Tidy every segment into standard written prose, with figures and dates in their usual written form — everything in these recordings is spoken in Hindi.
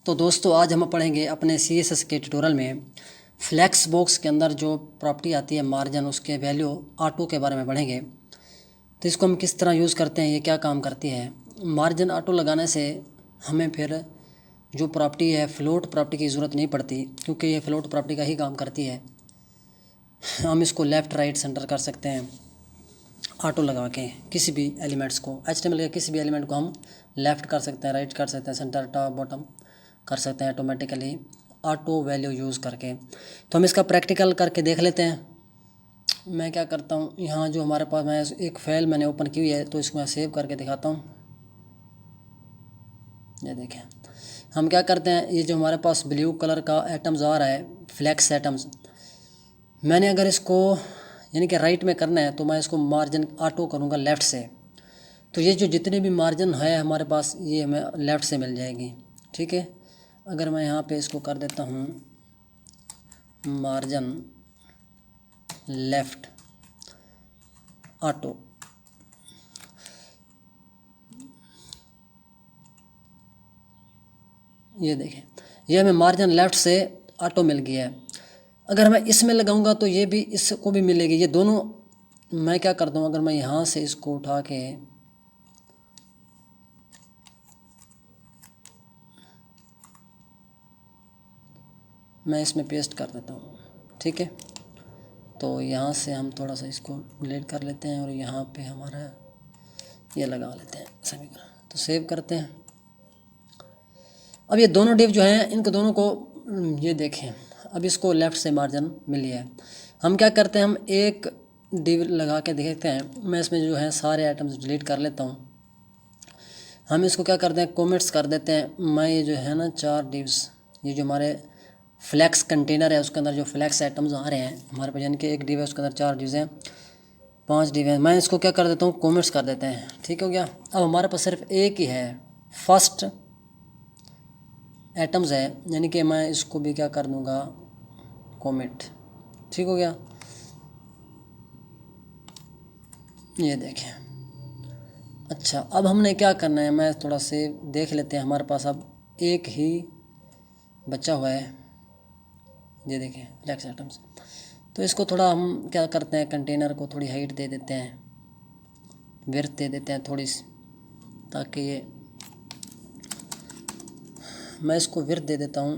तो दोस्तों आज हम पढ़ेंगे अपने CSS के ट्यूटोरियल में फ्लैक्स बॉक्स के अंदर जो प्रॉपर्टी आती है मार्जिन उसके वैल्यू ऑटो के बारे में पढ़ेंगे। तो इसको हम किस तरह यूज़ करते हैं, ये क्या काम करती है। मार्जिन ऑटो लगाने से हमें फिर जो प्रॉपर्टी है फ्लोट प्रॉपर्टी की ज़रूरत नहीं पड़ती, क्योंकि ये फ्लोट प्रॉपर्टी का ही काम करती है। हम इसको लेफ़्ट राइट सेंटर कर सकते हैं ऑटो लगा के। किसी भी एलिमेंट्स को HTML के किसी भी एलिमेंट को हम लेफ़्ट कर सकते हैं, राइट कर सकते हैं, सेंटर टॉप बॉटम कर सकते हैं ऑटोमेटिकली ऑटो वैल्यू यूज़ करके। तो हम इसका प्रैक्टिकल करके देख लेते हैं। मैं क्या करता हूँ, यहाँ जो हमारे पास मैं एक फाइल मैंने ओपन की हुई है तो इसको मैं सेव करके दिखाता हूँ। ये देखें, हम क्या करते हैं, ये जो हमारे पास ब्लू कलर का एटम्स आ रहा है फ्लैक्स एटम्स, मैंने अगर इसको यानी कि राइट में करना है तो मैं इसको मार्जिन ऑटो करूँगा लेफ़्ट से। तो ये जो जितने भी मार्जिन है हमारे पास ये हमें लेफ़्ट से मिल जाएगी। ठीक है, अगर मैं यहाँ पे इसको कर देता हूँ मार्जिन लेफ़्ट ऑटो, ये देखें ये हमें मार्जिन लेफ़्ट से ऑटो मिल गया है। अगर मैं इसमें लगाऊंगा तो ये भी इसको भी मिलेगी। ये दोनों मैं क्या करता हूँ, अगर मैं यहाँ से इसको उठा के मैं इसमें पेस्ट कर देता हूँ। ठीक है, तो यहाँ से हम थोड़ा सा इसको डिलीट कर लेते हैं और यहाँ पे हमारा ये लगा लेते हैं समीकरण। तो सेव करते हैं। अब ये दोनों डिव जो हैं इनको दोनों को ये देखें, अब इसको लेफ़्ट से मार्जिन मिल गया है। हम क्या करते हैं, हम एक डिव लगा के देखते हैं। मैं इसमें जो है सारे आइटम्स डिलीट कर लेता हूँ। हम इसको क्या करते हैं, कमेंट्स कर देते हैं। मैं ये जो है ना 4 डिव्स, ये जो हमारे फ्लैक्स कंटेनर है उसके अंदर जो फ्लैक्स आइटम्स आ रहे हैं हमारे पास, यानी कि एक डिव है उसके अंदर 4 डिव्स हैं, 5 डिव हैं। मैं इसको क्या कर देता हूँ, कमेंट्स कर देते हैं। ठीक हो गया। अब हमारे पास सिर्फ एक ही है फर्स्ट एटम्स है, यानी कि मैं इसको भी क्या कर दूँगा कमेंट। ठीक हो गया। ये देखें, अच्छा अब हमने क्या करना है, मैं थोड़ा से देख लेते हैं। हमारे पास अब एक ही बचा हुआ है, ये देखें फ्लैक्स आइटम्स। तो इसको थोड़ा हम क्या करते हैं, कंटेनर को थोड़ी हाइट दे देते हैं, विड्थ दे देते हैं थोड़ी सी, ताकि ये मैं इसको विड्थ दे देता हूँ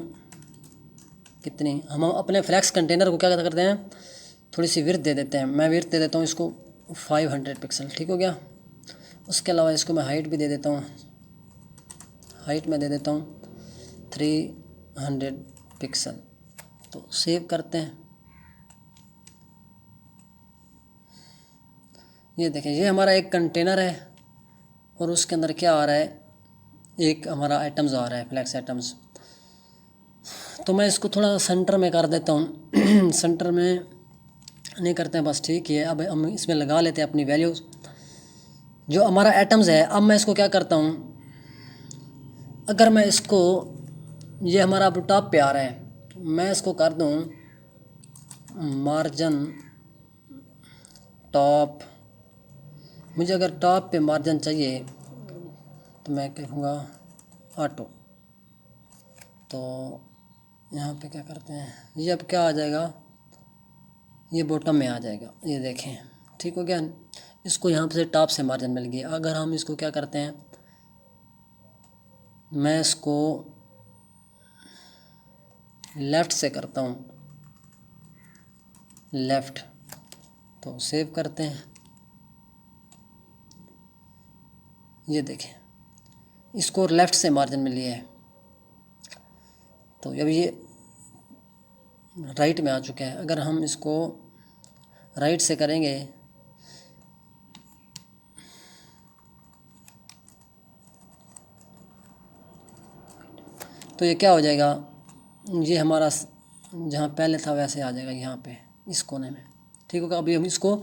कितनी, हम अपने फ्लैक्स कंटेनर को क्या करते हैं थोड़ी सी विड्थ दे देते हैं। मैं विड्थ दे देता हूँ इसको 500 पिक्सल। ठीक हो गया। उसके अलावा इसको मैं हाइट भी दे देता हूँ, हाइट में दे देता हूँ 300 पिक्सल। तो सेव करते हैं। ये देखें, ये हमारा एक कंटेनर है और उसके अंदर क्या आ रहा है, एक हमारा आइटम्स आ रहा है फ्लैक्स आइटम्स। तो मैं इसको थोड़ा सेंटर में कर देता हूँ सेंटर में नहीं करते हैं बस, ठीक है। अब हम इसमें लगा लेते हैं अपनी वैल्यूज़ जो हमारा एटम्स है। अब मैं इसको क्या करता हूँ, अगर मैं इसको ये हमारा अब टॉप पे आ रहा है, मैं इसको कर दूँ मार्जिन टॉप। मुझे अगर टॉप पे मार्जिन चाहिए तो मैं कहूँगा ऑटो। तो यहाँ पे क्या करते हैं, ये अब क्या आ जाएगा, ये बॉटम में आ जाएगा। ये देखें, ठीक हो गया। इसको यहाँ से टॉप से मार्जिन मिल गया। अगर हम इसको क्या करते हैं, मैं इसको लेफ़्ट से करता हूँ, लेफ़्ट। तो सेव करते हैं। ये देखें, इसको लेफ़्ट से मार्जिन मिल गया है। तो अब ये राइट में आ चुका है। अगर हम इसको राइट से करेंगे तो ये क्या हो जाएगा, ये हमारा जहाँ पहले था वैसे आ जाएगा यहाँ पे इस कोने में। ठीक होगा। अभी हम इसको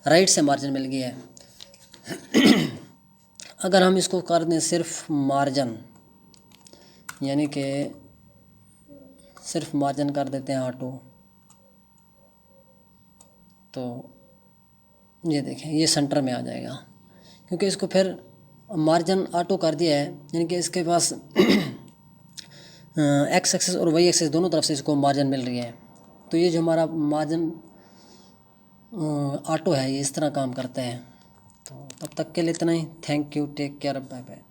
राइट से मार्जिन मिल गया है अगर हम इसको कर दें सिर्फ मार्जिन, यानी कि सिर्फ मार्जिन कर देते हैं ऑटो, तो ये देखें ये सेंटर में आ जाएगा, क्योंकि इसको फिर मार्जिन ऑटो कर दिया है, यानी कि इसके पास एक्स एक्सेस और वाई एक्सेस दोनों तरफ से इसको मार्जिन मिल रही है। तो ये जो हमारा मार्जिन ऑटो है ये इस तरह काम करता है। तो तब तक के लिए इतना ही। Thank you, take care, bye bye.